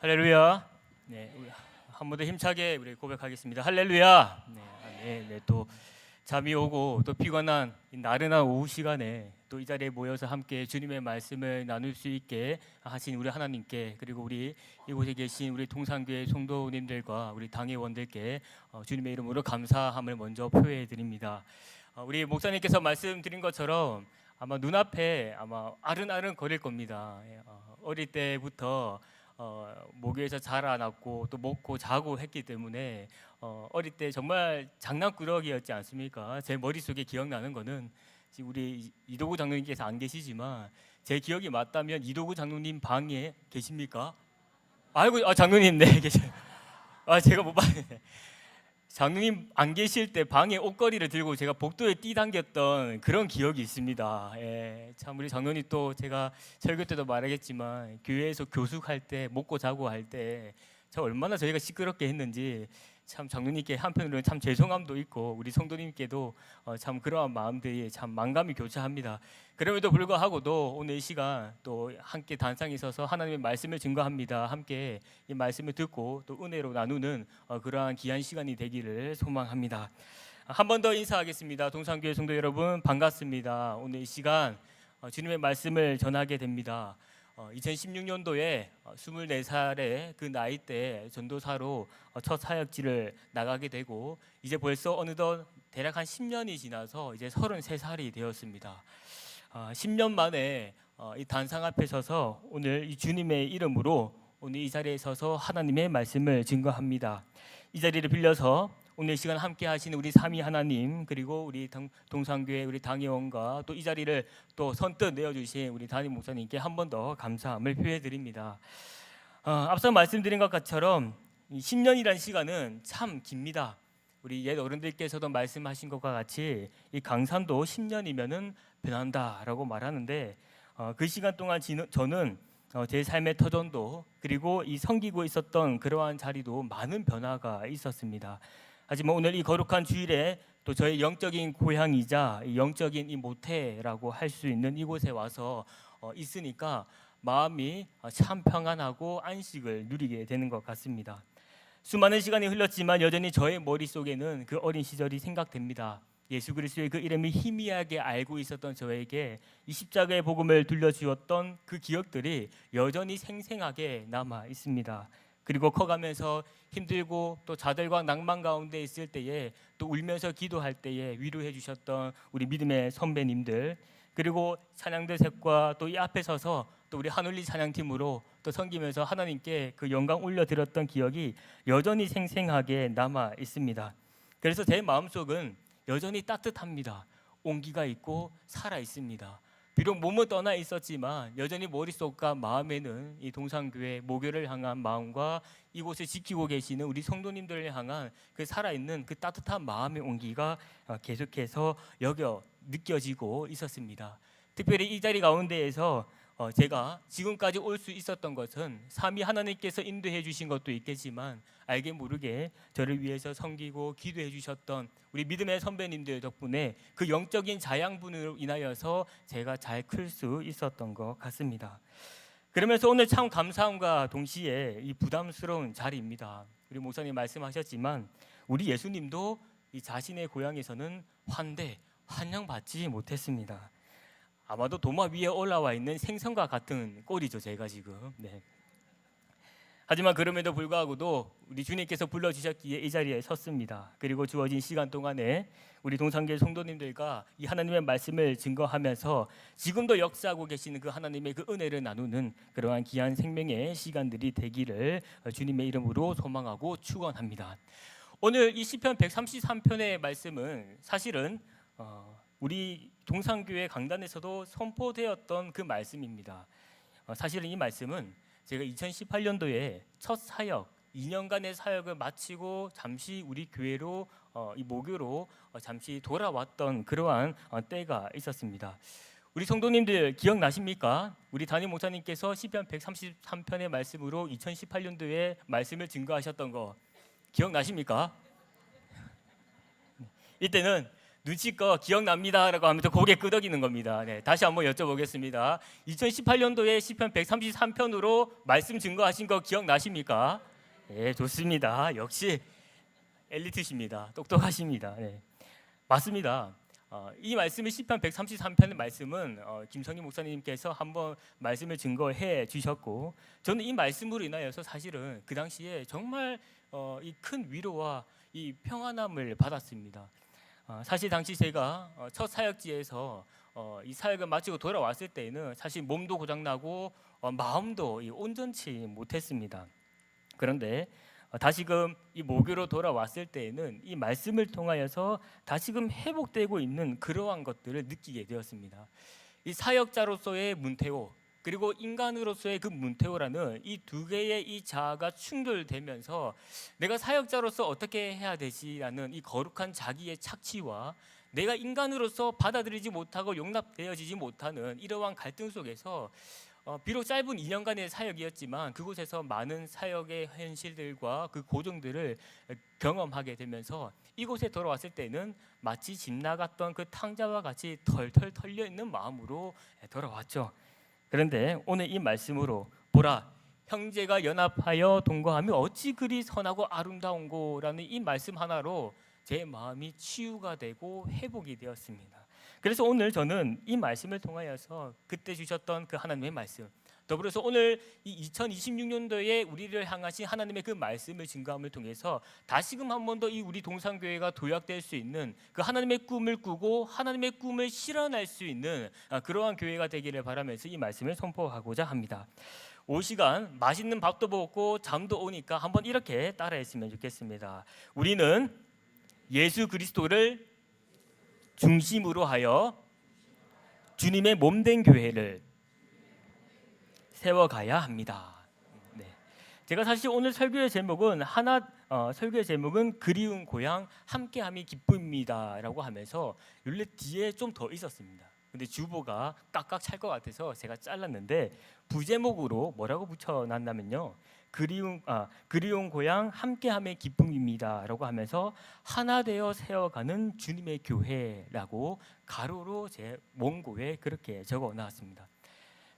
할렐루야. 네, 한 번 더 힘차게 우리 고백하겠습니다. 할렐루야. 또 잠이 오고 또 피곤한 이 나른한 오후 시간에 또 이 자리에 모여서 함께 주님의 말씀을 나눌 수 있게 하신 우리 하나님께, 그리고 우리 이곳에 계신 우리 동산교회 성도님들과 우리 당회원들께 주님의 이름으로 감사함을 먼저 표해 드립니다. 우리 목사님께서 말씀드린 것처럼 아마 눈앞에 아른아른 거릴 겁니다. 어릴 때부터 모교에서 자라났고 또 먹고 자고 했기 때문에 어릴 때 정말 장난꾸러기였지 않습니까? 제 머릿속에 기억나는 거는, 지금 우리 이도구 장로님께서 안 계시지만 제 기억이 맞다면 이도구 장로님 방에 계십니까? 아이고, 장로님 네 계셔요. 제가 못 봤네. 장로님 안 계실 때 방에 옷걸이를 들고 제가 복도에 뛰당겼던 그런 기억이 있습니다. 참 우리 장로님, 또 제가 설교 때도 말하겠지만 교회에서 교숙할 때, 먹고 자고 할 때 참 얼마나 저희가 시끄럽게 했는지 참 장로님께 한편으로는 참 죄송함도 있고 우리 성도님께도 참 그러한 마음들이 참 만감이 교차합니다. 그럼에도 불구하고도 오늘 이 시간 또 함께 단상에 서서 하나님의 말씀을 증거합니다. 함께 이 말씀을 듣고 또 은혜로 나누는 그러한 귀한 시간이 되기를 소망합니다. 한 번 더 인사하겠습니다. 동산교회 성도 여러분, 반갑습니다. 오늘 이 시간 주님의 말씀을 전하게 됩니다. 2016년도에 24살의 그 나이 때 전도사로 첫 사역지를 나가게 되고, 이제 벌써 어느덧 대략 한 10년이 지나서 이제 33살이 되었습니다. 10년 만에 이 단상 앞에 서서 오늘 이 주님의 이름으로 오늘 이 자리에 서서 하나님의 말씀을 증거합니다. 이 자리를 빌려서 오늘 시간 함께 하시는 우리 삼위 하나님, 그리고 우리 동산교회 우리 당회원과 또 이 자리를 또 선뜻 내어주신 우리 담임 목사님께 한 번 더 감사함을 표해 드립니다. 앞서 말씀드린 것처럼 10년이라는 시간은 참 깁니다. 우리 옛 어른들께서도 말씀하신 것과 같이 이 강산도 10년이면은 변한다라고 말하는데, 그 시간 동안 저는 제 삶의 터전도, 그리고 이 섬기고 있었던 그러한 자리도 많은 변화가 있었습니다. 하지만 오늘 이 거룩한 주일에 또 저의 영적인 고향이자 영적인 이 모태라고 할 수 있는 이곳에 와서 있으니까 마음이 참 평안하고 안식을 누리게 되는 것 같습니다. 수많은 시간이 흘렀지만 여전히 저의 머릿속에는 그 어린 시절이 생각됩니다. 예수 그리스도의 그 이름을 희미하게 알고 있었던 저에게 이 십자가의 복음을 들려주었던 그 기억들이 여전히 생생하게 남아 있습니다. 그리고 커가면서 힘들고 또 자들과 낭만 가운데 있을 때에 또 울면서 기도할 때에 위로해 주셨던 우리 믿음의 선배님들, 그리고 찬양대 셋과 또 이 앞에 서서 또 우리 한울리 찬양팀으로 또 섬기면서 하나님께 그 영광 올려드렸던 기억이 여전히 생생하게 남아 있습니다. 그래서 제 마음속은 여전히 따뜻합니다. 온기가 있고 살아 있습니다. 비록 몸은 떠나 있었지만 여전히 머릿속과 마음에는 이 동산교회 모교를 향한 마음과 이곳을 지키고 계시는 우리 성도님들을 향한 그 살아있는 그 따뜻한 마음의 온기가 계속해서 느껴지고 있었습니다. 특별히 이 자리 가운데에서 제가 지금까지 올 수 있었던 것은 삼위 하나님께서 인도해 주신 것도 있겠지만 알게 모르게 저를 위해서 섬기고 기도해 주셨던 우리 믿음의 선배님들 덕분에 그 영적인 자양분으로 인하여서 제가 잘 클 수 있었던 것 같습니다. 그러면서 오늘 참 감사함과 동시에 이 부담스러운 자리입니다. 우리 목사님 말씀하셨지만 우리 예수님도 이 자신의 고향에서는 환영받지 못했습니다. 아마도 도마 위에 올라와 있는 생선과 같은 꼴이죠, 제가 지금. 하지만 그럼에도 불구하고도 우리 주님께서 불러주셨기에 이 자리에 섰습니다. 그리고 주어진 시간 동안에 우리 동산교회 성도님들과 이 하나님의 말씀을 증거하면서 지금도 역사하고 계시는 그 하나님의 그 은혜를 나누는 그러한 귀한 생명의 시간들이 되기를 주님의 이름으로 소망하고 축원합니다. 오늘 이 시편 133편의 말씀은 사실은 우리 동산교회 강단에서도 선포되었던 그 말씀입니다. 사실은 이 말씀은 제가 2018년도에 첫 사역, 2년간의 사역을 마치고 잠시 우리 교회로 이 모교로 잠시 돌아왔던 그러한 때가 있었습니다. 우리 성도님들 기억나십니까? 우리 담임 목사님께서 시편 133편의 말씀으로 2018년도에 말씀을 증거하셨던 거 기억나십니까? 이때는 눈치껏 기억납니다라고 하면서 고개 끄덕이는 겁니다. 네, 다시 한번 여쭤보겠습니다. 2018년도에 시편 133편으로 말씀 증거하신 거 기억나십니까? 네, 좋습니다. 역시 엘리트십니다. 똑똑하십니다. 네, 맞습니다. 이 말씀이 시편 133편의 말씀은 김성희 목사님께서 한번 말씀을 증거해 주셨고, 저는 이 말씀으로 인하여서 사실은 그 당시에 정말 이 큰 위로와 이 평안함을 받았습니다. 사실 당시 제가 첫 사역지에서 이 사역을 마치고 돌아왔을 때에는 사실 몸도 고장나고 마음도 온전치 못했습니다. 그런데 다시금 이 모교로 돌아왔을 때에는 이 말씀을 통하여서 다시금 회복되고 있는 그러한 것들을 느끼게 되었습니다. 이 사역자로서의 문태호, 그리고 인간으로서의 그 문태호라는 이 두 개의 이 자아가 충돌되면서 내가 사역자로서 어떻게 해야 되지라는 이 거룩한 자기의 착취와 내가 인간으로서 받아들이지 못하고 용납되어지지 못하는 이러한 갈등 속에서 비록 짧은 2년간의 사역이었지만 그곳에서 많은 사역의 현실들과 그 고정들을 경험하게 되면서 이곳에 돌아왔을 때는 마치 집 나갔던 그 탕자와 같이 털털 털려 있는 마음으로 돌아왔죠. 그런데 오늘 이 말씀으로 보라, 형제가 연합하여 동거하며 어찌 그리 선하고 아름다운고라는 이 말씀 하나로 제 마음이 치유가 되고 회복이 되었습니다. 그래서 오늘 저는 이 말씀을 통하여서 그때 주셨던 그 하나님의 말씀, 더불어서 오늘 이 2026년도에 우리를 향하신 하나님의 그 말씀을 증거함을 통해서 다시금 한 번 더 이 우리 동산교회가 도약될 수 있는 그 하나님의 꿈을 꾸고 하나님의 꿈을 실현할 수 있는 그러한 교회가 되기를 바라면서 이 말씀을 선포하고자 합니다. 5시간 맛있는 밥도 먹고 잠도 오니까 한번 이렇게 따라했으면 좋겠습니다. 우리는 예수 그리스도를 중심으로 하여 주님의 몸된 교회를 세워가야 합니다. 네. 제가 사실 오늘 설교의 제목은 설교의 제목은 그리운 고향 함께함이 기쁨입니다라고 하면서 원래 뒤에 좀 더 있었습니다. 근데 주보가 깍깍 찰 것 같아서 제가 잘랐는데 부제목으로 뭐라고 붙여놨냐면요, 그리운 고향 함께함의 기쁨입니다라고 하면서 하나 되어 세워가는 주님의 교회라고 가로로 제 원고에 그렇게 적어놨습니다.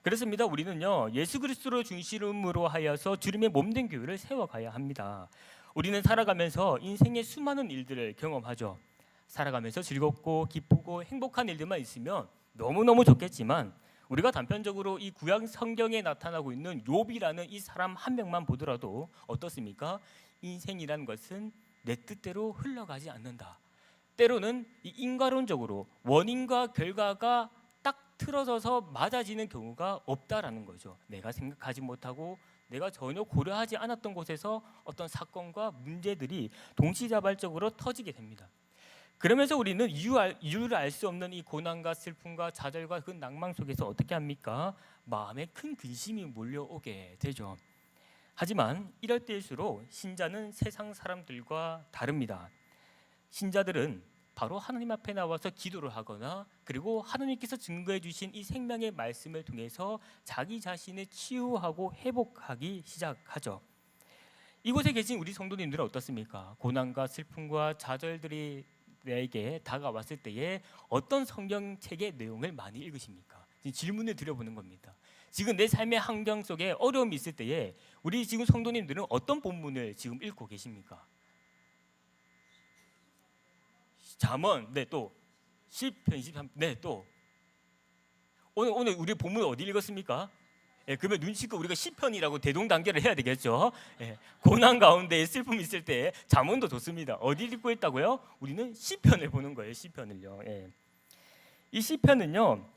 그렇습니다. 우리는요, 예수 그리스도를 중심으로 하여서 주님의 몸된 교회를 세워가야 합니다. 우리는 살아가면서 인생의 수많은 일들을 경험하죠. 살아가면서 즐겁고 기쁘고 행복한 일들만 있으면 너무너무 좋겠지만 우리가 단편적으로 이 구약 성경에 나타나고 있는 욥이라는 이 사람 한 명만 보더라도 어떻습니까? 인생이라는 것은 내 뜻대로 흘러가지 않는다. 때로는 이 인과론적으로 원인과 결과가 딱 틀어져서 맞아지는 경우가 없다라는 거죠. 내가 생각하지 못하고 내가 전혀 고려하지 않았던 곳에서 어떤 사건과 문제들이 동시다발적으로 터지게 됩니다. 그러면서 우리는 이유를 알 수 없는 이 고난과 슬픔과 좌절과 그 낭망 속에서 어떻게 합니까? 마음에 큰 근심이 몰려오게 되죠. 하지만 이럴 때일수록 신자는 세상 사람들과 다릅니다. 신자들은 바로 하나님 앞에 나와서 기도를 하거나 그리고 하나님께서 증거해 주신 이 생명의 말씀을 통해서 자기 자신을 치유하고 회복하기 시작하죠. 이곳에 계신 우리 성도님들은 어떻습니까? 고난과 슬픔과 좌절들이 내게 다가왔을 때에 어떤 성경책의 내용을 많이 읽으십니까? 질문을 드려보는 겁니다. 지금 내 삶의 환경 속에 어려움이 있을 때에 우리 지금 성도님들은 어떤 본문을 지금 읽고 계십니까? 잠언, 네, 또 시편 23, 네, 또 오늘 우리 본문 어디 읽었습니까? 예, 그러면 눈치껏 우리가 시편이라고 대동단결을 해야 되겠죠. 예, 고난 가운데 슬픔이 있을 때 잠언도 좋습니다. 어디 읽고 있다고요? 우리는 시편을 보는 거예요. 시편을요. 예. 이 시편은요,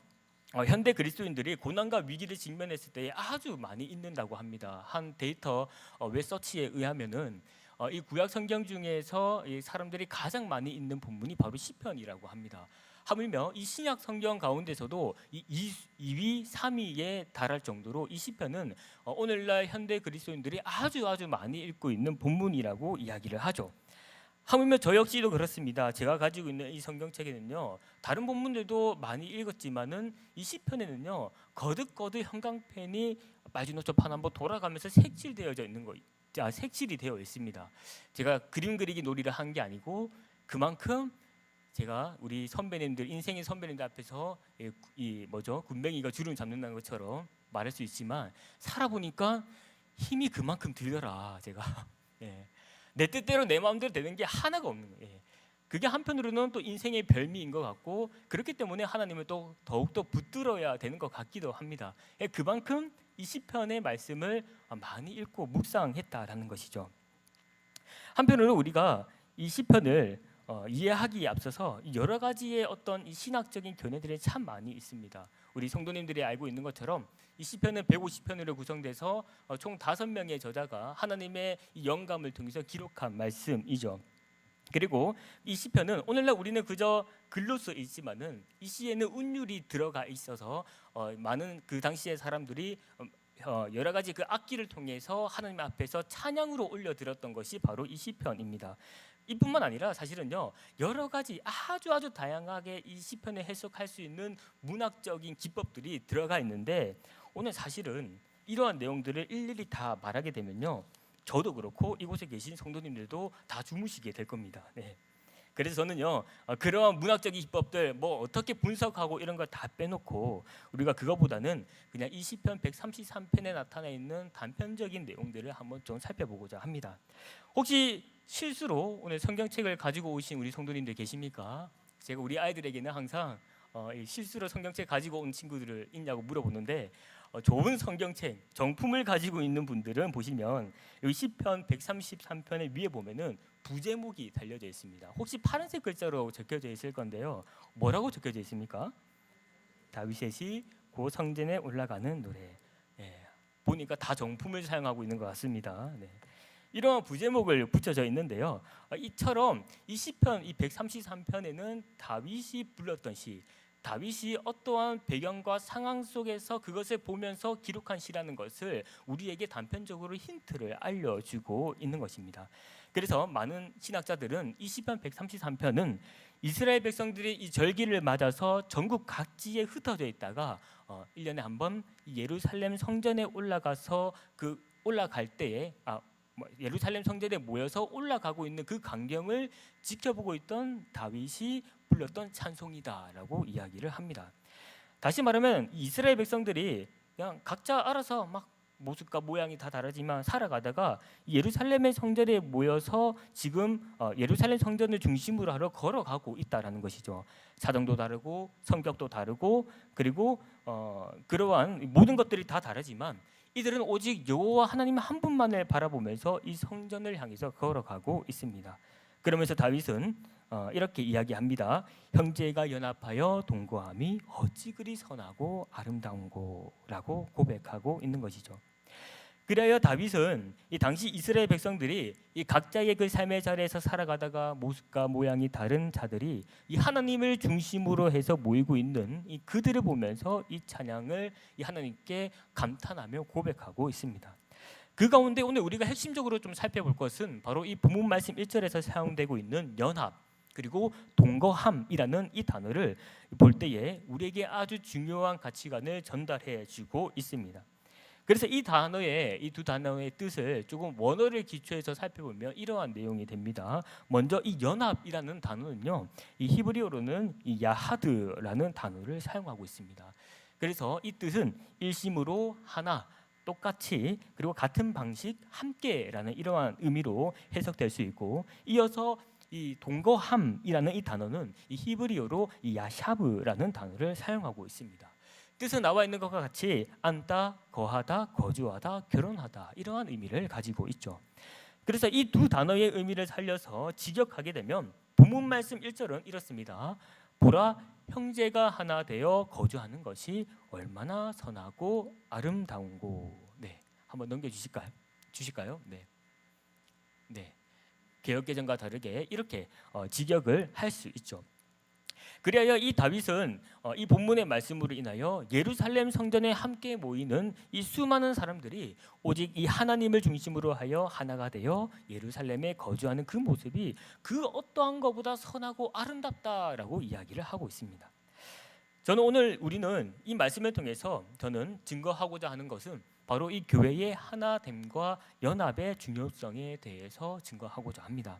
현대 그리스도인들이 고난과 위기를 직면했을 때 아주 많이 읽는다고 합니다. 한 데이터 웹서치에 의하면은 이 구약 성경 중에서 이 사람들이 가장 많이 읽는 본문이 바로 시편이라고 합니다. 하물며 이 신약 성경 가운데서도 이 2위, 3위에 달할 정도로 이 시편은 오늘날 현대 그리스도인들이 아주 많이 읽고 있는 본문이라고 이야기를 하죠. 하물며 저 역시도 그렇습니다. 제가 가지고 있는 이 성경책에는요, 다른 본문들도 많이 읽었지만은 이 시편에는요, 거듭거듭 형광펜이 마지노트판 한번 돌아가면서 색칠되어져 있는 거, 색칠이 되어 있습니다. 제가 그림 그리기 놀이를 한 게 아니고 그만큼 제가 우리 선배님들, 인생의 선배님들 앞에서 군뱅이가 주름 잡는다는 것처럼 말할 수 있지만 살아보니까 힘이 그만큼 들더라. 제가 예. 내 뜻대로 내 마음대로 되는 게 하나가 없는 거예요. 예. 그게 한편으로는 또 인생의 별미인 것 같고, 그렇기 때문에 하나님을 또 더욱더 붙들어야 되는 것 같기도 합니다. 예. 그만큼 이 시편의 말씀을 많이 읽고 묵상했다라는 것이죠. 한편으로 우리가 이 시편을 이해하기에 앞서서 여러 가지의 어떤 이 신학적인 견해들이 참 많이 있습니다. 우리 성도님들이 알고 있는 것처럼 이 시편은 150편으로 구성돼서 총 5명의 저자가 하나님의 이 영감을 통해서 기록한 말씀이죠. 그리고 이 시편은 오늘날 우리는 그저 글로써 읽지만은 이 시에는 운율이 들어가 있어서 많은 그 당시의 사람들이 여러 가지 그 악기를 통해서 하나님 앞에서 찬양으로 올려드렸던 것이 바로 이 시편입니다. 이뿐만 아니라 사실은요, 여러 가지 아주 다양하게 이 시편을 해석할 수 있는 문학적인 기법들이 들어가 있는데, 오늘 사실은 이러한 내용들을 일일이 다 말하게 되면요, 저도 그렇고 이곳에 계신 성도님들도 다 주무시게 될 겁니다. 네. 그래서 저는요, 그러한 문학적인 기법들 뭐 어떻게 분석하고 이런 걸 다 빼놓고 우리가 그거보다는 그냥 이 시편 133편에 나타나 있는 단편적인 내용들을 한번 좀 살펴보고자 합니다. 혹시 실수로 오늘 성경책을 가지고 오신 우리 성도님들 계십니까? 제가 우리 아이들에게는 항상 실수로 성경책 가지고 온 친구들을 있냐고 물어보는데, 좋은 성경책, 정품을 가지고 있는 분들은 보시면 여기 시편 133편의 위에 보면은 부제목이 달려져 있습니다. 혹시 파란색 글자로 적혀져 있을 건데요, 뭐라고 적혀져 있습니까? 다윗의 시 고 성전에 올라가는 노래. 예, 보니까 다 정품을 사용하고 있는 것 같습니다. 네. 이런 부제목을 붙여져 있는데요, 이처럼 이 시편 이 133편에는 다윗이 불렀던 시, 다윗이 어떠한 배경과 상황 속에서 그것을 보면서 기록한 시라는 것을 우리에게 단편적으로 힌트를 알려주고 있는 것입니다. 그래서 많은 신학자들은 이 시편 133편은 이스라엘 백성들이 이 절기를 맞아서 전국 각지에 흩어져 있다가 1년에 한 번 예루살렘 성전에 올라가서 올라갈 때에 예루살렘 성전에 모여서 올라가고 있는 그 광경을 지켜보고 있던 다윗이 불렀던 찬송이다라고 이야기를 합니다. 다시 말하면 이스라엘 백성들이 그냥 각자 알아서 막 모습과 모양이 다 다르지만 살아가다가 예루살렘의 성전에 모여서 지금 예루살렘 성전을 중심으로 하러 걸어가고 있다라는 것이죠. 사정도 다르고 성격도 다르고, 그리고 그러한 모든 것들이 다 다르지만 이들은 오직 여호와 하나님 한 분만을 바라보면서 이 성전을 향해서 걸어가고 있습니다. 그러면서 다윗은 이렇게 이야기합니다. 형제가 연합하여 동거함이 어찌 그리 선하고 아름다운고라고 고백하고 있는 것이죠. 그리하여 다윗은 이 당시 이스라엘 백성들이 이 각자의 그 삶의 자리에서 살아가다가 모습과 모양이 다른 자들이 이 하나님을 중심으로 해서 모이고 있는 이 그들을 보면서 이 찬양을 이 하나님께 감탄하며 고백하고 있습니다. 그 가운데 오늘 우리가 핵심적으로 좀 살펴볼 것은 바로 이 본문 말씀 1절에서 사용되고 있는 연합, 그리고 동거함이라는 이 단어를 볼 때에 우리에게 아주 중요한 가치관을 전달해 주고 있습니다. 그래서 이 두 단어의 뜻을 조금 원어를 기초해서 살펴보면 이러한 내용이 됩니다. 먼저 이 연합이라는 단어는요, 이 히브리어로는 이 야하드라는 단어를 사용하고 있습니다. 그래서 이 뜻은 일심으로 하나, 똑같이, 그리고 같은 방식, 함께라는 이러한 의미로 해석될 수 있고, 이어서 이 동거함이라는 이 단어는 이 히브리어로 이 야샤브라는 단어를 사용하고 있습니다. 뜻은 나와 있는 것과 같이 앉다, 거하다, 거주하다, 결혼하다, 이러한 의미를 가지고 있죠. 그래서 이 두 단어의 의미를 살려서 직역하게 되면 본문 말씀 1절은 이렇습니다. 보라, 형제가 하나 되어 거주하는 것이 얼마나 선하고 아름다운고. 네, 한번 주실까요? 네. 개역개정과 다르게 이렇게 직역을 할 수 있죠. 그리하여 이 다윗은 이 본문의 말씀으로 인하여 예루살렘 성전에 함께 모이는 이 수많은 사람들이 오직 이 하나님을 중심으로 하여 하나가 되어 예루살렘에 거주하는 그 모습이 그 어떠한 것보다 선하고 아름답다라고 이야기를 하고 있습니다. 저는 오늘 우리는 이 말씀을 통해서 저는 증거하고자 하는 것은 바로 이 교회의 하나됨과 연합의 중요성에 대해서 증거하고자 합니다.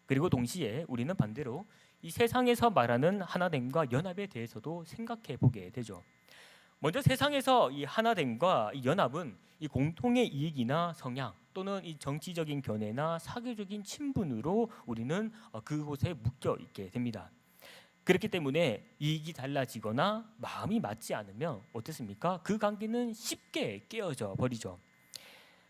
그리고 동시에 우리는 반대로 이 세상에서 말하는 하나됨과 연합에 대해서도 생각해 보게 되죠. 먼저 세상에서 이 하나됨과 이 연합은 이 공통의 이익이나 성향 또는 이 정치적인 견해나 사교적인 친분으로 우리는 그곳에 묶여 있게 됩니다. 그렇기 때문에 이익이 달라지거나 마음이 맞지 않으면 어떻습니까? 그 관계는 쉽게 깨어져 버리죠.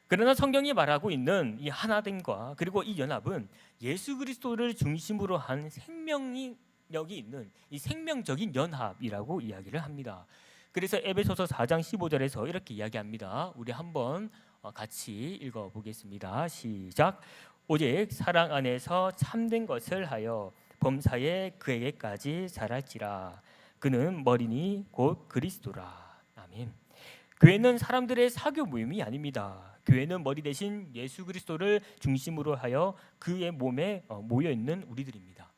그러나 성경이 말하고 있는 이 하나됨과 그리고 이 연합은 예수 그리스도를 중심으로 한 생명력이 있는 이 생명적인 연합이라고 이야기를 합니다. 그래서 에베소서 4장 15절에서 이렇게 이야기합니다. 우리 한번 같이 읽어보겠습니다. 시작. 오직 사랑 안에서 참된 것을 하여 범사에 그에게까지 자랄지라. 그는 머리니 곧 그리스도라. 아멘. 교회는 사람들의 사교 모임이 아닙니다. 교회는 머리 대신 예수 그리스도를 중심으로 하여 그의 몸에 모여 있는 우리들입니다.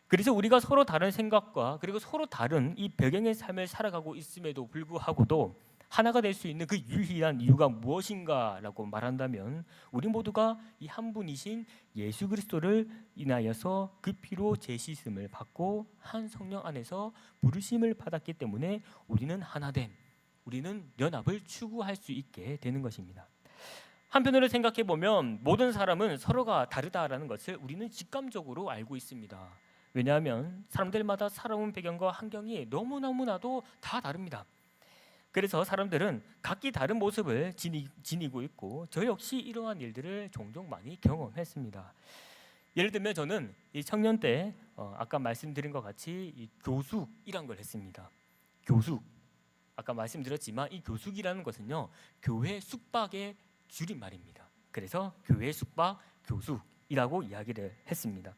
그래서 우리가 서로 다른 생각과 그리고 서로 다른 이 배경의 삶을 살아가고 있음에도 불구하고도 하나가 될 수 있는 그 유일한 이유가 무엇인가라고 말한다면 우리 모두가 이 한 분이신 예수 그리스도를 인하여서 그 피로 제시씀을 받고 한 성령 안에서 부르심을 받았기 때문에 우리는 하나됨, 우리는 연합을 추구할 수 있게 되는 것입니다. 한편으로 생각해 보면 모든 사람은 서로가 다르다라는 것을 우리는 직감적으로 알고 있습니다. 왜냐하면 사람들마다 살아온 배경과 환경이 너무나도 다 다릅니다. 그래서 사람들은 각기 다른 모습을 지니고 있고 저 역시 이러한 일들을 종종 많이 경험했습니다. 예를 들면 저는 이 청년 때 아까 말씀드린 것 같이 이 교숙이란 걸 했습니다. 교숙. 아까 말씀드렸지만 이 교숙이라는 것은요 교회 숙박의 줄임말입니다. 그래서 교회 숙박 교숙이라고 이야기를 했습니다.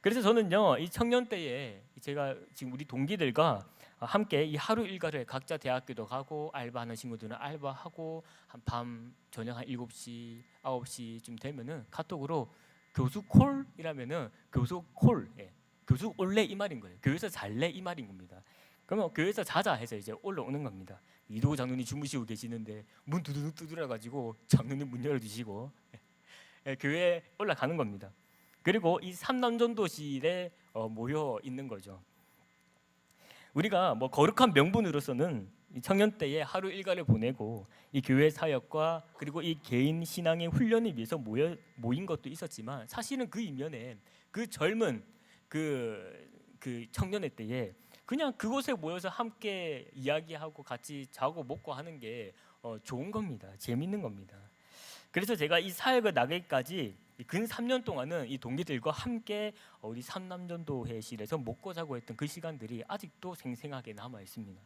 그래서 저는요 이 청년 때에 제가 지금 우리 동기들과 함께 이 하루 일과를 각자 대학교도 가고 알바하는 친구들은 알바하고 한 밤 저녁 한 7시 9시쯤 되면은 카톡으로 교수 콜이라면은 교수 콜, 교수 올래 이 말인 거예요. 교회에서 잘래 이 말인 겁니다. 그러면 교회에서 자자 해서 이제 올라오는 겁니다. 이도우 장로님 주무시고 계시는데 문 두드득 두드려 가지고 장로님 문 열어주시고 교회에 올라가는 겁니다. 그리고 이 삼남전도실에 모여 있는 거죠. 우리가 뭐 거룩한 명분으로서는 이 청년 때에 하루 일과를 보내고 이 교회 사역과 그리고 이 개인 신앙의 훈련을 위해서 모인 것도 있었지만 사실은 그 이면에 그 젊은 그 청년의 때에 그냥 그곳에 모여서 함께 이야기하고 같이 자고 먹고 하는 게 좋은 겁니다. 재밌는 겁니다. 그래서 제가 이 사역을 나기까지 근 3년 동안은 이 동기들과 함께 우리 삼남전도회실에서 먹고 자고 했던 그 시간들이 아직도 생생하게 남아 있습니다.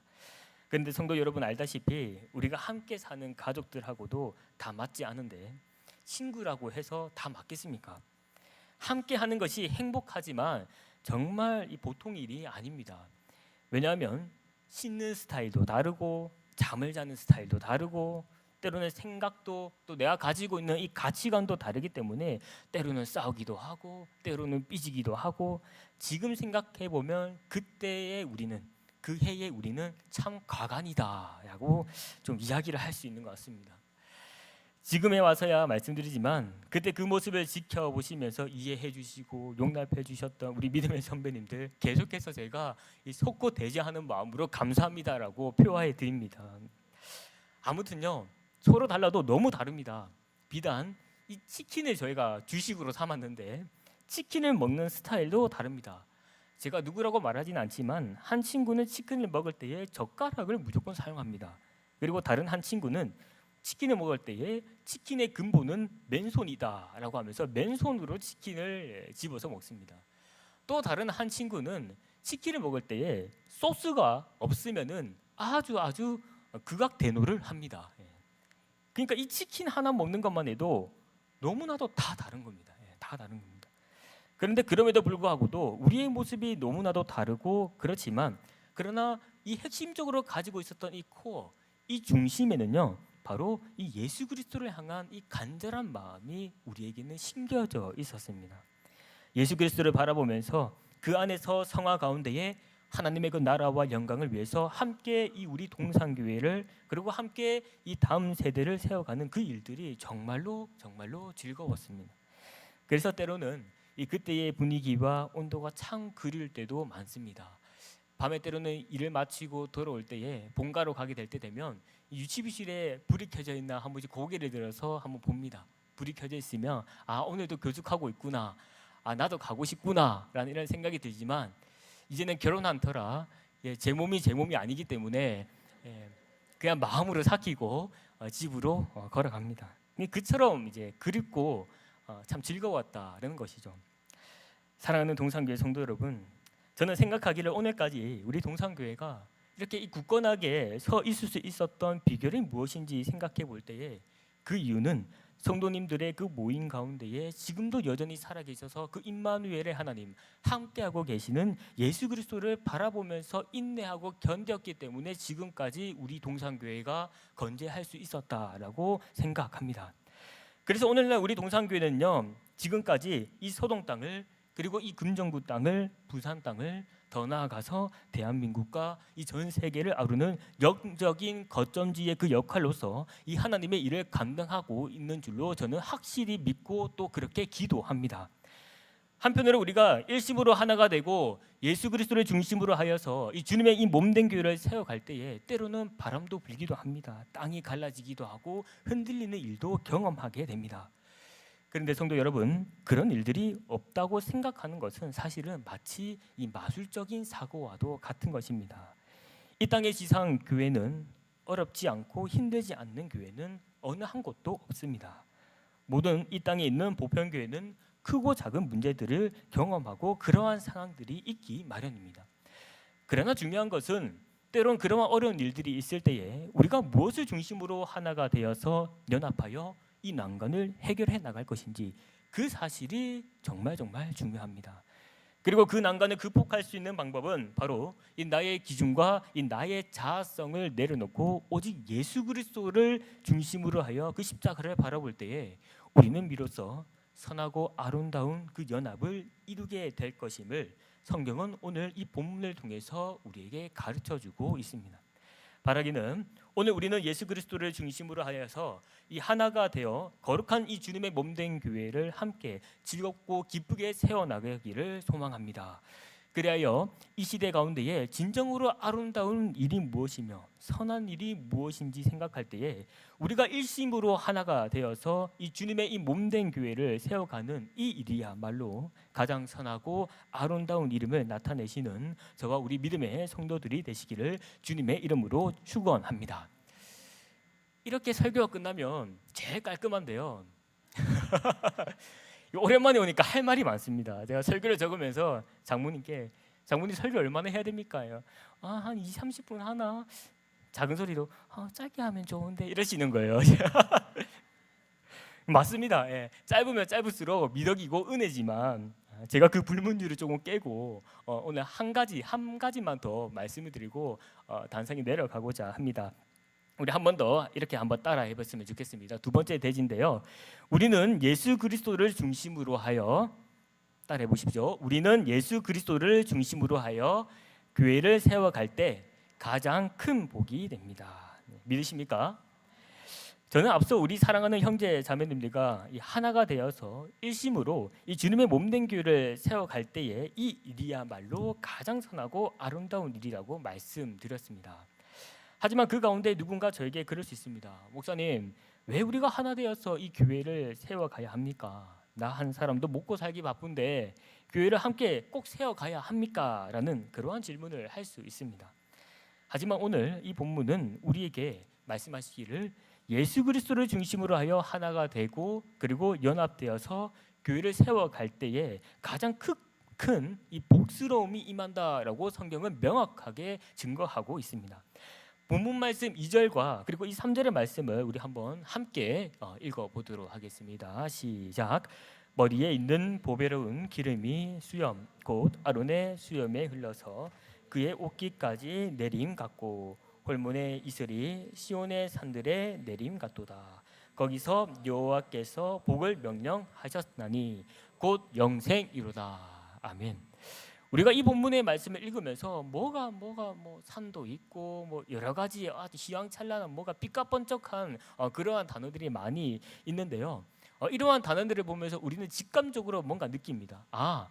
그런데 성도 여러분 알다시피 우리가 함께 사는 가족들하고도 다 맞지 않은데 친구라고 해서 다 맞겠습니까? 함께 하는 것이 행복하지만 정말 이 보통 일이 아닙니다. 왜냐하면 씻는 스타일도 다르고 잠을 자는 스타일도 다르고 때로는 생각도 또 내가 가지고 있는 이 가치관도 다르기 때문에 때로는 싸우기도 하고 때로는 삐지기도 하고 지금 생각해 보면 그때의 우리는 그 해의 우리는 참 과간이다라고 좀 이야기를 할 수 있는 것 같습니다. 지금에 와서야 말씀드리지만 그때 그 모습을 지켜보시면서 이해해 주시고 용납해 주셨던 우리 믿음의 선배님들 계속해서 제가 이 속고 대지하는 마음으로 감사합니다라고 표하해 드립니다. 아무튼요 서로 달라도 너무 다릅니다. 비단 이 치킨을 저희가 주식으로 삼았는데 치킨을 먹는 스타일도 다릅니다. 제가 누구라고 말하진 않지만 한 친구는 치킨을 먹을 때에 젓가락을 무조건 사용합니다. 그리고 다른 한 친구는 치킨을 먹을 때에 치킨의 근본은 맨손이다라고 하면서 맨손으로 치킨을 집어서 먹습니다. 또 다른 한 친구는 치킨을 먹을 때에 소스가 없으면은 아주 극악대노를 합니다. 그러니까 이 치킨 하나 먹는 것만 해도 너무나도 다 다른 겁니다. 다 다른 겁니다. 그런데 그럼에도 불구하고도 우리의 모습이 너무나도 다르고 그렇지만 그러나 이 핵심적으로 가지고 있었던 이 코어, 이 중심에는요 바로 이 예수 그리스도를 향한 이 간절한 마음이 우리에게는 심겨져 있었습니다. 예수 그리스도를 바라보면서 그 안에서 성화 가운데에 하나님의 그 나라와 영광을 위해서 함께 이 우리 동산교회를 그리고 함께 이 다음 세대를 세워가는 그 일들이 정말로 즐거웠습니다. 그래서 때로는 이 그때의 분위기와 온도가 참 그리울 때도 많습니다. 밤에 때로는 일을 마치고 돌아올 때에 본가로 가게 될 때 되면 유치부실에 불이 켜져 있나 한 번씩 고개를 들어서 한번 봅니다. 불이 켜져 있으면 오늘도 교죽하고 있구나, 나도 가고 싶구나 라는 이런 생각이 들지만 이제는 결혼한 터라 제 몸이 아니기 때문에 그냥 마음으로 삭히고 집으로 걸어갑니다. 그처럼 이제 그립고 참 즐거웠다라는 것이죠. 사랑하는 동산교회 성도 여러분, 저는 생각하기를 오늘까지 우리 동산교회가 이렇게 굳건하게 서 있을 수 있었던 비결이 무엇인지 생각해 볼 때에 그 이유는 성도님들의 그 모임 가운데에 지금도 여전히 살아계셔서 그 임마누엘의 하나님, 함께하고 계시는 예수 그리스도를 바라보면서 인내하고 견뎠기 때문에 지금까지 우리 동산교회가 건재할 수 있었다라고 생각합니다. 그래서 오늘날 우리 동산교회는요, 지금까지 이 소동 땅을, 그리고 이 금정구 땅을, 부산 땅을, 더 나아가서 대한민국과 이 전 세계를 아우르는 영적인 거점지의 그 역할로서 이 하나님의 일을 감당하고 있는 줄로 저는 확실히 믿고 또 그렇게 기도합니다. 한편으로 우리가 일심으로 하나가 되고 예수 그리스도를 중심으로 하여서 이 주님의 이 몸된 교회를 세워갈 때에 때로는 바람도 불기도 합니다. 땅이 갈라지기도 하고 흔들리는 일도 경험하게 됩니다. 그런데 성도 여러분, 그런 일들이 없다고 생각하는 것은 사실은 마치 이 마술적인 사고와도 같은 것입니다. 이 땅의 지상 교회는 어렵지 않고 힘들지 않는 교회는 어느 한 곳도 없습니다. 모든 이 땅에 있는 보편 교회는 크고 작은 문제들을 경험하고 그러한 상황들이 있기 마련입니다. 그러나 중요한 것은 때론 그러한 어려운 일들이 있을 때에 우리가 무엇을 중심으로 하나가 되어서 연합하여 이 난관을 해결해 나갈 것인지, 그 사실이 정말 중요합니다. 그리고 그 난관을 극복할 수 있는 방법은 바로 이 나의 기준과 이 나의 자아성을 내려놓고 오직 예수 그리스도를 중심으로 하여 그 십자가를 바라볼 때에 우리는 비로소 선하고 아름다운 그 연합을 이루게 될 것임을 성경은 오늘 이 본문을 통해서 우리에게 가르쳐주고 있습니다. 바라기는 오늘 우리는 예수 그리스도를 중심으로 하여서 이 하나가 되어 거룩한 이 주님의 몸된 교회를 함께 즐겁고 기쁘게 세워나가기를 소망합니다. 그리하여 이 시대 가운데에 진정으로 아름다운 일이 무엇이며 선한 일이 무엇인지 생각할 때에 우리가 일심으로 하나가 되어서 이 주님의 이 몸된 교회를 세워가는 이 일이야말로 가장 선하고 아름다운 이름을 나타내시는 저와 우리 믿음의 성도들이 되시기를 주님의 이름으로 축원합니다. 이렇게 설교가 끝나면 제일 깔끔한데요. 오랜만에 오니까 할 말이 많습니다. 제가 설교를 적으면서 장모님께 장모님 설교 얼마나 해야 됩니까? 한 20-30분 하나? 작은 소리로 짧게 하면 좋은데 이러시는 거예요. 맞습니다. 짧으면 짧을수록 미덕이고 은혜지만 제가 그 불문율을 조금 깨고 오늘 한 가지만 더 말씀을 드리고 단상에 내려가고자 합니다. 우리 한 번 더 이렇게 한번 따라 해봤으면 좋겠습니다. 두 번째 대지인데요. 우리는 예수 그리스도를 중심으로 하여, 따라해 보십시오. 우리는 예수 그리스도를 중심으로 하여 교회를 세워갈 때 가장 큰 복이 됩니다. 믿으십니까? 저는 앞서 우리 사랑하는 형제 자매님들과 하나가 되어서 일심으로 이 주님의 몸된 교회를 세워갈 때에 이 일이야말로 가장 선하고 아름다운 일이라고 말씀드렸습니다. 하지만 그 가운데 누군가 저에게 그럴 수 있습니다. 목사님, 왜 우리가 하나 되어서 이 교회를 세워가야 합니까? 나 한 사람도 먹고 살기 바쁜데 교회를 함께 꼭 세워가야 합니까? 라는 그러한 질문을 할 수 있습니다. 하지만 오늘 이 본문은 우리에게 말씀하시기를 예수 그리스도를 중심으로 하여 하나가 되고 그리고 연합되어서 교회를 세워갈 때에 가장 큰 이 복스러움이 임한다라고 성경은 명확하게 증거하고 있습니다. 본문 말씀 2절과 그리고 이 3절의 말씀을 우리 한번 함께 읽어보도록 하겠습니다. 시작. 머리에 있는 보배로운 기름이 수염 곧 아론의 수염에 흘러서 그의 옷깃까지 내림 같고 홀몬의 이슬이 시온의 산들에 내림 같도다. 거기서 여호와께서 복을 명령하셨나니 곧 영생이로다. 아멘. 우리가 이 본문의 말씀을 읽으면서 뭐가 산도 있고 뭐 여러 가지 아주 희망찬란한 뭐가 빛깔번쩍한 그러한 단어들이 많이 있는데요. 이러한 단어들을 보면서 우리는 직감적으로 뭔가 느낍니다. 아,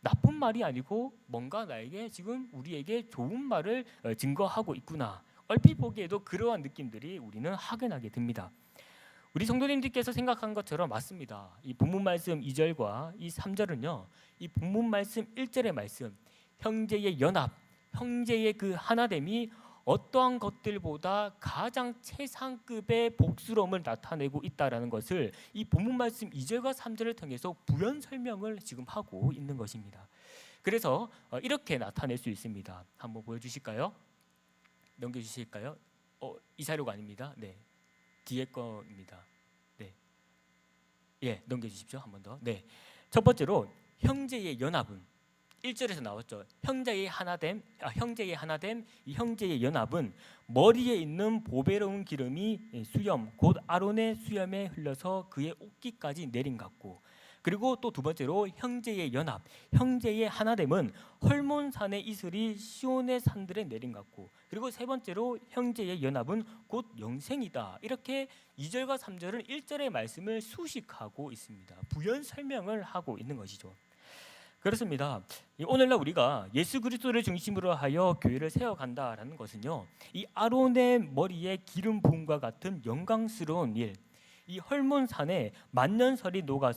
나쁜 말이 아니고 뭔가 나에게 지금 우리에게 좋은 말을 증거하고 있구나. 얼핏 보기에도 그러한 느낌들이 우리는 확연하게 듭니다. 우리 성도님들께서 생각한 것처럼 맞습니다. 이 본문 말씀 2절과 이 3절은요. 이 본문 말씀 1절의 말씀, 형제의 연합, 형제의 그 하나됨이 어떠한 것들보다 가장 최상급의 복스러움을 나타내고 있다라는 것을 이 본문 말씀 2절과 3절을 통해서 부연 설명을 지금 하고 있는 것입니다. 그래서 이렇게 나타낼 수 있습니다. 한번 보여주실까요? 넘겨주실까요? 이 자료가 아닙니다. 네, 뒤에 거입니다. 네, 예, 넘겨주십시오. 한 번 더. 네, 첫 번째로 형제의 연합은 1절에서 나왔죠. 형제의 하나됨, 이 형제의 연합은 머리에 있는 보배로운 기름이 수염, 곧 아론의 수염에 흘러서 그의 옷깃까지 내린 같고, 그리고 또 두 번째로 형제의 연합, 형제의 하나됨은 헐몬산의 이슬이 시온의 산들에 내린 같고, 그리고 세 번째로 형제의 연합은 곧 영생이다. 이렇게 2절과 3절은 1절의 말씀을 수식하고 있습니다. 부연 설명을 하고 있는 것이죠. 그렇습니다. 오늘날 우리가 예수 그리스도를 중심으로 하여 교회를 세워간다라는 것은요, 이 아론의 머리에 기름 부음과 같은 영광스러운 일, 이 헐몬산에 만년설이 녹아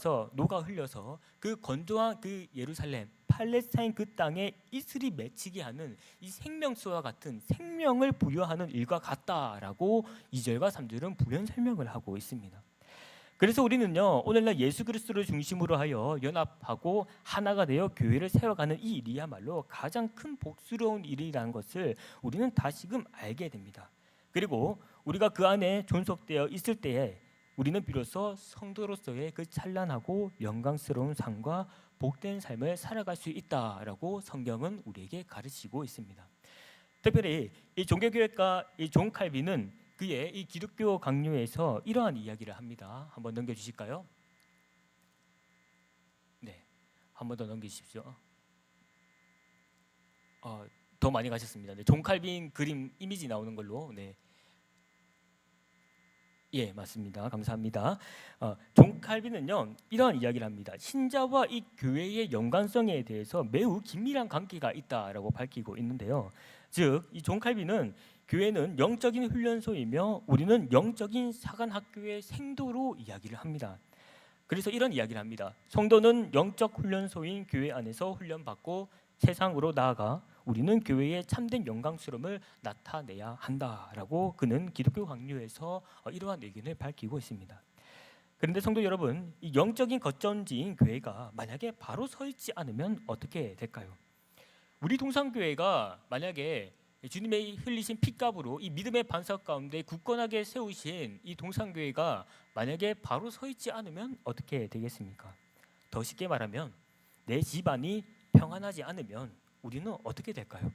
흘려서 그 건조한 그 예루살렘, 팔레스타인 그 땅에 이슬이 맺히게 하는 이 생명수와 같은 생명을 부여하는 일과 같다라고 2절과 3절은 부연 설명을 하고 있습니다. 그래서 우리는요, 오늘날 예수 그리스도를 중심으로 하여 연합하고 하나가 되어 교회를 세워가는 이 일이야말로 가장 큰 복스러운 일이라는 것을 우리는 다시금 알게 됩니다. 그리고 우리가 그 안에 존속되어 있을 때에 우리는 비로소 성도로서의 그 찬란하고 영광스러운 삶과 복된 삶을 살아갈 수 있다라고 성경은 우리에게 가르치고 있습니다. 특별히 이 종교교회가 이 존 칼빈은 그의 이 기독교 강요에서 이러한 이야기를 합니다. 한번 넘겨주실까요? 네, 한 번 더 넘기십시오. 더 많이 가셨습니다. 네, 존 칼빈 그림 이미지 나오는 걸로. 네, 예, 맞습니다. 감사합니다. 존 칼빈은요, 이러한 이야기를 합니다. 신자와 이 교회의 연관성에 대해서 매우 긴밀한 관계가 있다라고 밝히고 있는데요. 즉, 이 존 칼빈은 교회는 영적인 훈련소이며 우리는 영적인 사관학교의 생도로 이야기를 합니다. 그래서 이런 이야기를 합니다. 성도는 영적 훈련소인 교회 안에서 훈련받고 세상으로 나아가 우리는 교회의 참된 영광스러움을 나타내야 한다라고 그는 기독교 강요에서 이러한 의견을 밝히고 있습니다. 그런데 성도 여러분, 이 영적인 거점지인 교회가 만약에 바로 서 있지 않으면 어떻게 될까요? 우리 동산교회가 만약에 주님의 흘리신 피값으로 이 믿음의 반석 가운데 굳건하게 세우신 이 동산교회가 만약에 바로 서 있지 않으면 어떻게 되겠습니까? 더 쉽게 말하면 내 집안이 평안하지 않으면 우리는 어떻게 될까요?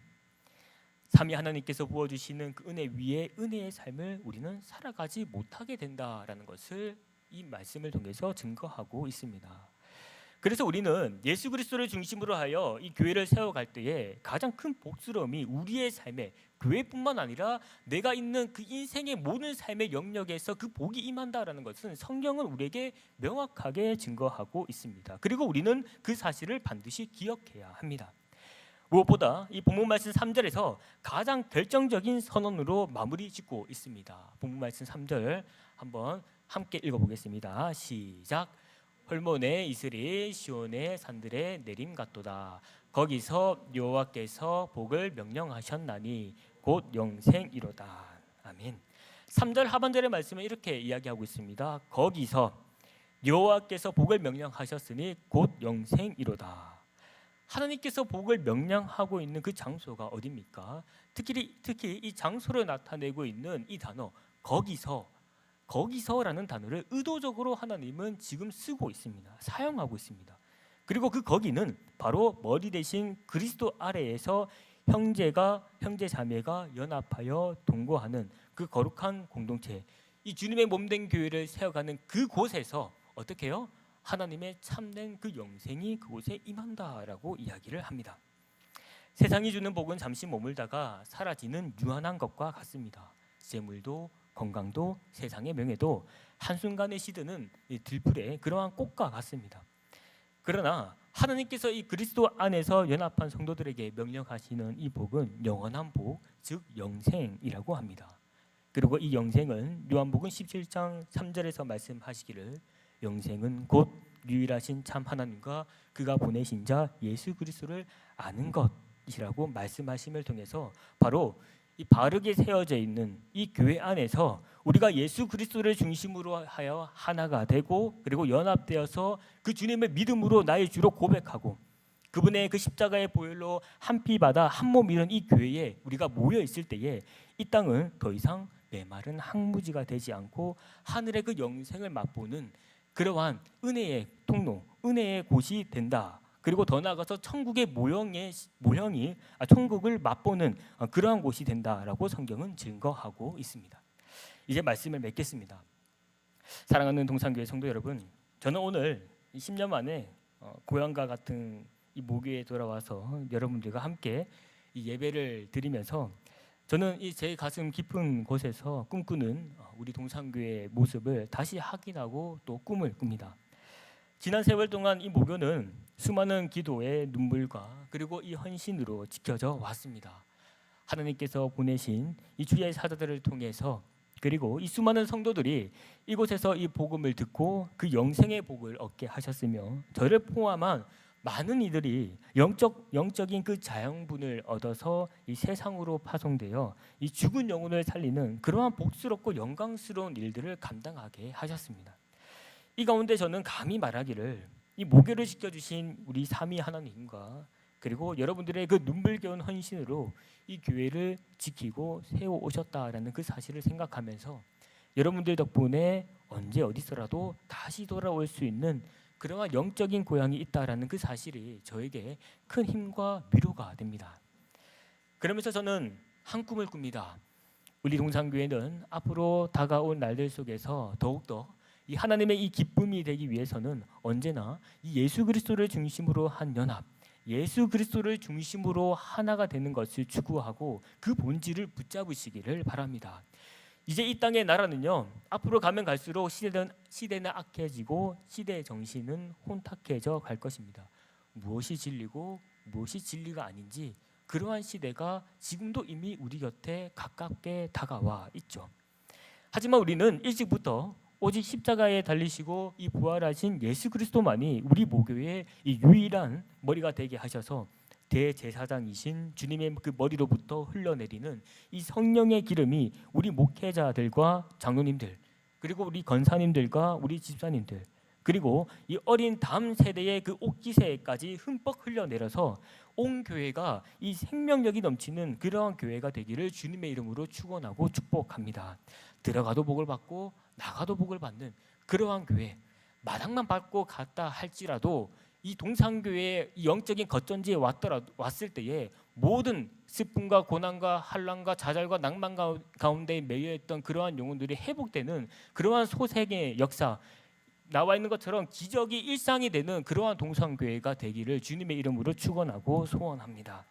삼위 하나님께서 부어주시는 그 은혜 위에 은혜의 삶을 우리는 살아가지 못하게 된다라는 것을 이 말씀을 통해서 증거하고 있습니다. 그래서 우리는 예수 그리스도를 중심으로 하여 이 교회를 세워갈 때에 가장 큰 복스러움이 우리의 삶에, 교회뿐만 아니라 내가 있는 그 인생의 모든 삶의 영역에서 그 복이 임한다라는 것은 성경은 우리에게 명확하게 증거하고 있습니다. 그리고 우리는 그 사실을 반드시 기억해야 합니다. 무엇보다 이 본문 말씀 3절에서 가장 결정적인 선언으로 마무리 짓고 있습니다. 본문 말씀 3절 한번 함께 읽어보겠습니다. 시작. 헐몬의 이슬이 시온의 산들에 내림 같도다. 거기서 여호와께서 복을 명령하셨나니 곧 영생이로다. 아멘. 3절 하반절의 말씀은 이렇게 이야기하고 있습니다. 거기서 여호와께서 복을 명령하셨으니 곧 영생이로다. 하나님께서 복을 명령하고 있는 그 장소가 어디입니까? 특히 이 장소를 나타내고 있는 이 단어 거기서라는 단어를 의도적으로 하나님은 지금 쓰고 있습니다. 사용하고 있습니다. 그리고 그 거기는 바로 머리 대신 그리스도 아래에서 형제 자매가 연합하여 동거하는 그 거룩한 공동체, 이 주님의 몸된 교회를 세워가는 그곳에서 어떻게 해요? 하나님의 참된 그 영생이 그곳에 임한다라고 이야기를 합니다. 세상이 주는 복은 잠시 머물다가 사라지는 유한한 것과 같습니다. 재물도 건강도 세상의 명예도 한순간에 시드는 이 들풀의 그러한 꽃과 같습니다. 그러나 하나님께서 이 그리스도 안에서 연합한 성도들에게 명령하시는 이 복은 영원한 복, 즉 영생이라고 합니다. 그리고 이 영생은 요한복음 17장 3절에서 말씀하시기를 영생은 곧 유일하신 참 하나님과 그가 보내신 자 예수 그리스도를 아는 것이라고 말씀하심을 통해서 바로 이 바르게 세워져 있는 이 교회 안에서 우리가 예수 그리스도를 중심으로 하여 하나가 되고 그리고 연합되어서 그 주님의 믿음으로 나의 주로 고백하고 그분의 그 십자가의 보혈로 한 피 받아 한 몸 이룬 이 교회에 우리가 모여 있을 때에 이 땅은 더 이상 메마른 항무지가 되지 않고 하늘의 그 영생을 맛보는 그러한 은혜의 통로, 은혜의 곳이 된다. 그리고 더 나아가서 천국의 모형이 천국을 맛보는 그러한 곳이 된다라고 성경은 증거하고 있습니다. 이제 말씀을 맺겠습니다. 사랑하는 동산교회 성도 여러분, 저는 오늘 10년 만에 고향과 같은 이 모교에 돌아와서 여러분들과 함께 이 예배를 드리면서 저는 이 제 가슴 깊은 곳에서 꿈꾸는 우리 동산교회의 모습을 다시 확인하고 또 꿈을 꿉니다. 지난 세월 동안 이 모교는 수많은 기도의 눈물과 그리고 이 헌신으로 지켜져 왔습니다. 하나님께서 보내신 이 주의 사자들을 통해서 그리고 이 수많은 성도들이 이곳에서 이 복음을 듣고 그 영생의 복을 얻게 하셨으며 저를 포함한 많은 이들이 영적인 그 자양분을 얻어서 이 세상으로 파송되어 이 죽은 영혼을 살리는 그러한 복스럽고 영광스러운 일들을 감당하게 하셨습니다. 이 가운데 저는 감히 말하기를 이 모교를 지켜주신 우리 삼위 하나님과 그리고 여러분들의 그 눈물겨운 헌신으로 이 교회를 지키고 세워 오셨다라는 그 사실을 생각하면서 여러분들 덕분에 언제 어디서라도 다시 돌아올 수 있는 그러한 영적인 고향이 있다라는 그 사실이 저에게 큰 힘과 위로가 됩니다. 그러면서 저는 한 꿈을 꿉니다. 우리 동산교회는 앞으로 다가올 날들 속에서 더욱더 이 하나님의 이 기쁨이 되기 위해서는 언제나 이 예수 그리스도를 중심으로 한 연합, 예수 그리스도를 중심으로 하나가 되는 것을 추구하고 그 본질을 붙잡으시기를 바랍니다. 이제 이 땅의 나라는요, 앞으로 가면 갈수록 시대는 악해지고 시대의 정신은 혼탁해져 갈 것입니다. 무엇이 진리고 무엇이 진리가 아닌지 그러한 시대가 지금도 이미 우리 곁에 가깝게 다가와 있죠. 하지만 우리는 일찍부터 오직 십자가에 달리시고 이 부활하신 예수 그리스도만이 우리 모교의 이 유일한 머리가 되게 하셔서 대제사장이신 주님의 그 머리로부터 흘러내리는 이 성령의 기름이 우리 목회자들과 장로님들 그리고 우리 권사님들과 우리 집사님들 그리고 이 어린 다음 세대의 그 옥기세까지 흠뻑 흘러내려서 온 교회가 이 생명력이 넘치는 그러한 교회가 되기를 주님의 이름으로 축원하고 축복합니다. 들어가도 복을 받고 나가도 복을 받는 그러한 교회, 마당만 밟고 갔다 할지라도 이 동산교회의 영적인 거점지에 왔을 때에 모든 슬픔과 고난과 한란과 좌절과 낭만 가운데 매여있던 그러한 영혼들이 회복되는 그러한 소생의 역사, 나와 있는 것처럼 기적이 일상이 되는 그러한 동산교회가 되기를 주님의 이름으로 축원하고 소원합니다.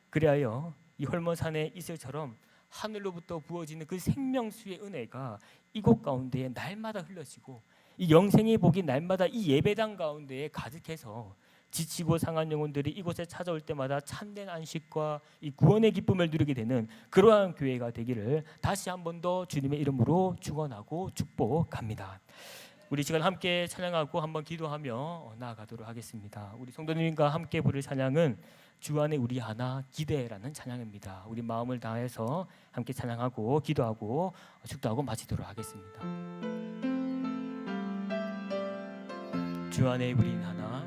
그리하여 이 헐몬산의 이슬처럼 하늘로부터 부어지는 그 생명수의 은혜가 이곳 가운데에 날마다 흘러지고 이 영생의 복이 날마다 이 예배당 가운데에 가득해서 지치고 상한 영혼들이 이곳에 찾아올 때마다 참된 안식과 이 구원의 기쁨을 누리게 되는 그러한 교회가 되기를 다시 한 번 더 주님의 이름으로 축원하고 축복합니다. 우리 시간 함께 찬양하고 한번 기도하며 나아가도록 하겠습니다. 우리 성도님과 함께 부를 찬양은 주 안에 우리 하나 기대라는 찬양입니다. 우리 마음을 다해서 함께 찬양하고 기도하고 축도하고 마치도록 하겠습니다. 주 안에 우린 하나,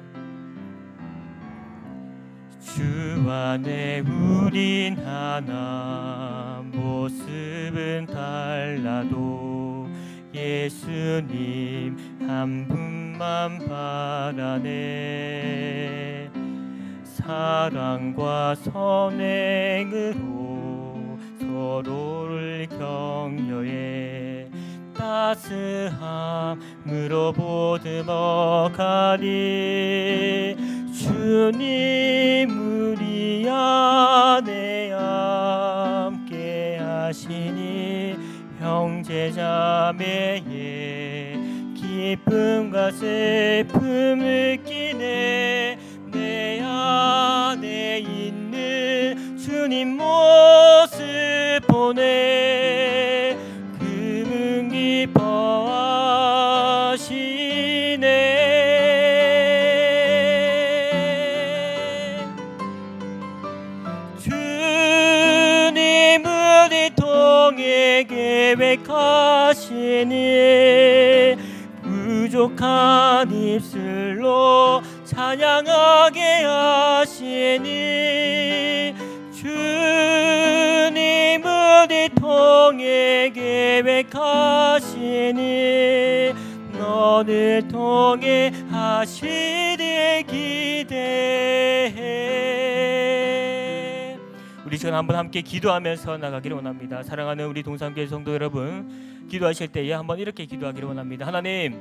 주 안에 우린 하나, 모습은 달라도 예수님 한 분만 바라네. 사랑과 선행으로 서로를 격려해 따스함으로 보듬어가니 주님 우리 안에 함께 하시니 형제자매의 기쁨과 슬픔을 끼네. 내 안에 있는 주님 모습 보네. 그분 기뻐하시네. 주님은 이 통해 계획하시니 부족한 입술로 찬양하게 하시니. 주님은 이 통해 계획하시니 너를 통해 하시리 기대해. 우리 시간 한번 함께 기도하면서 나가기를 원합니다. 사랑하는 우리 동산교회 성도 여러분, 기도하실 때에 한번 이렇게 기도하기를 원합니다. 하나님,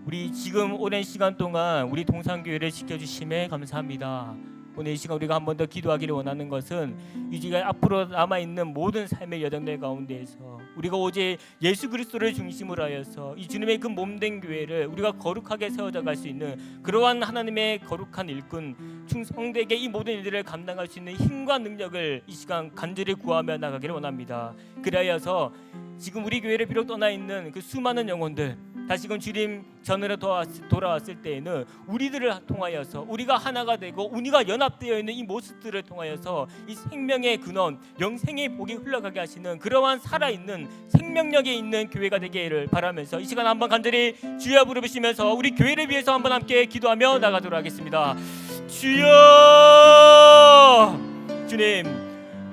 우리 지금 오랜 시간 동안 우리 동산교회를 지켜주심에 감사합니다. 오늘 이 시간 우리가 한 번 더 기도하기를 원하는 것은 이제 앞으로 남아있는 모든 삶의 여정들 가운데에서 우리가 오직 예수 그리스도를 중심으로 하여서 이 주님의 그 몸된 교회를 우리가 거룩하게 세워져 갈 수 있는 그러한 하나님의 거룩한 일꾼 충성되게 이 모든 일들을 감당할 수 있는 힘과 능력을 이 시간 간절히 구하며 나가기를 원합니다. 그리하여서 지금 우리 교회를 비롯 떠나 있는 그 수많은 영혼들 다시금 주님 전으로 돌아왔을 때에는 우리들을 통하여서 우리가 하나가 되고 우리가 연합되어 있는 이 모습들을 통하여서 이 생명의 근원, 영생의 복이 흘러가게 하시는 그러한 살아있는 생명력에 있는 교회가 되기를 바라면서 이 시간 한번 간절히 주여 부르시면서 우리 교회를 위해서 한번 함께 기도하며 나가도록 하겠습니다. 주여,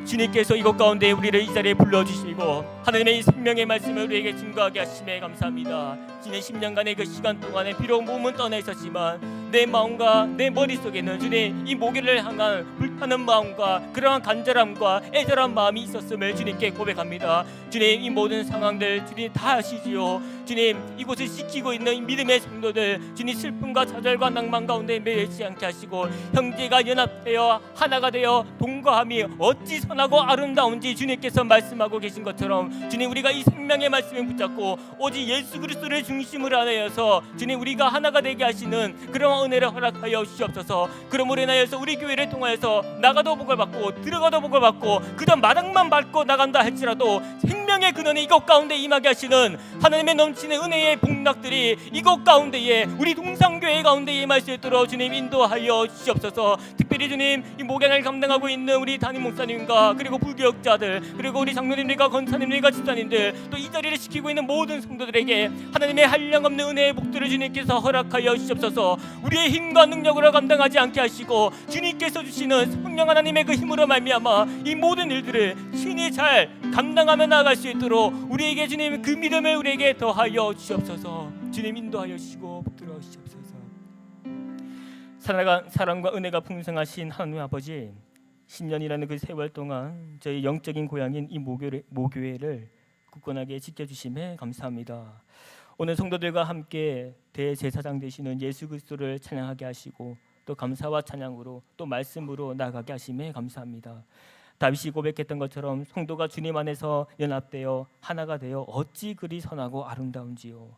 주님께서 이곳 가운데 우리를 이 자리에 불러주시고 하나님의 이 생명의 말씀을 우리에게 증거하게 하심에 감사합니다. 지난 10년간의 그 시간 동안에 비록 몸은 떠나 있었지만 내 마음과 내 머릿속에는 주님 이 목요를 향한 불타는 마음과 그러한 간절함과 애절한 마음이 있었음을 주님께 고백합니다. 주님, 이 모든 상황들 주님 다 아시지요. 주님, 이곳을 지키고 있는 이 믿음의 성도들 주님 슬픔과 좌절과 낭만 가운데 매이지 않게 하시고 형제가 연합되어 하나가 되어 동거함이 어찌 선하고 아름다운지 주님께서 말씀하고 계신 것처럼 주님, 우리가 이 생명의 말씀을 붙잡고 오직 예수 그리스도를 중심으로 하여서 주님 우리가 하나가 되게 하시는 그런 은혜를 허락하여 주시옵소서. 그러므로 인하여서 우리 교회를 통하여서 나가도 복을 받고 들어가도 복을 받고 그다음 마당만 밟고 나간다 할지라도 생명의 근원이 이곳 가운데 임하게 하시는 하나님의 넘치는 은혜의 복락들이 이곳 가운데에 우리 동산교회 가운데 임할 수 있도록 주님 인도하여 주시옵소서. 특별히 주님 이 목양을 감당하고 있는 우리 담임 목사님과 그리고 부교역자들 그리고 우리 장로님들과 권사님들과 집사님들 또 이 자리를 지키고 있는 모든 성도들에게 하나님의 한량없는 은혜의 복들을 주님께서 허락하여 주시옵소서. 우리의 힘과 능력으로 감당하지 않게 하시고 주님께서 주시는 성령 하나님의 그 힘으로 말미암아 이 모든 일들을 친히 잘 감당하며 나아갈 수 있도록 우리에게 주님 그 믿음을 우리에게 더하여 주시옵소서. 주님 인도하여 주시고 복들어 주시옵소서. 사랑과 은혜가 풍성하신 하나님 아버지, 10년이라는 그 세월 동안 저희 영적인 고향인 이 모교회를 굳건하게 지켜주심에 감사합니다. 오늘 성도들과 함께 대제사장 되시는 예수 그리스도를 찬양하게 하시고 또 감사와 찬양으로 또 말씀으로 나아가게 하심에 감사합니다. 다윗이 고백했던 것처럼 성도가 주님 안에서 연합되어 하나가 되어 어찌 그리 선하고 아름다운지요.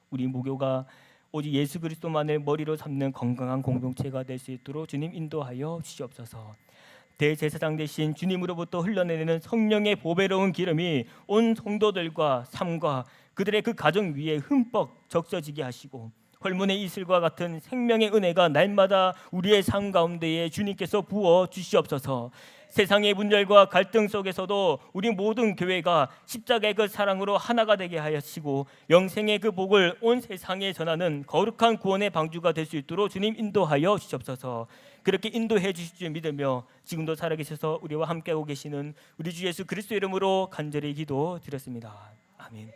우리 모교가 오직 예수 그리스도만을 머리로 삼는 건강한 공동체가 될 수 있도록 주님 인도하여 주시옵소서. 대제사장 대신 주님으로부터 흘러내리는 성령의 보배로운 기름이 온 성도들과 삶과 그들의 그 가정 위에 흠뻑 적셔지게 하시고 헐문의 이슬과 같은 생명의 은혜가 날마다 우리의 삶 가운데에 주님께서 부어 주시옵소서. 세상의 분열과 갈등 속에서도 우리 모든 교회가 십자가의 그 사랑으로 하나가 되게 하시고 영생의 그 복을 온 세상에 전하는 거룩한 구원의 방주가 될 수 있도록 주님 인도하여 주시옵소서. 그렇게 인도해 주실 줄 믿으며 지금도 살아계셔서 우리와 함께하고 계시는 우리 주 예수 그리스도 이름으로 간절히 기도드렸습니다. 아멘.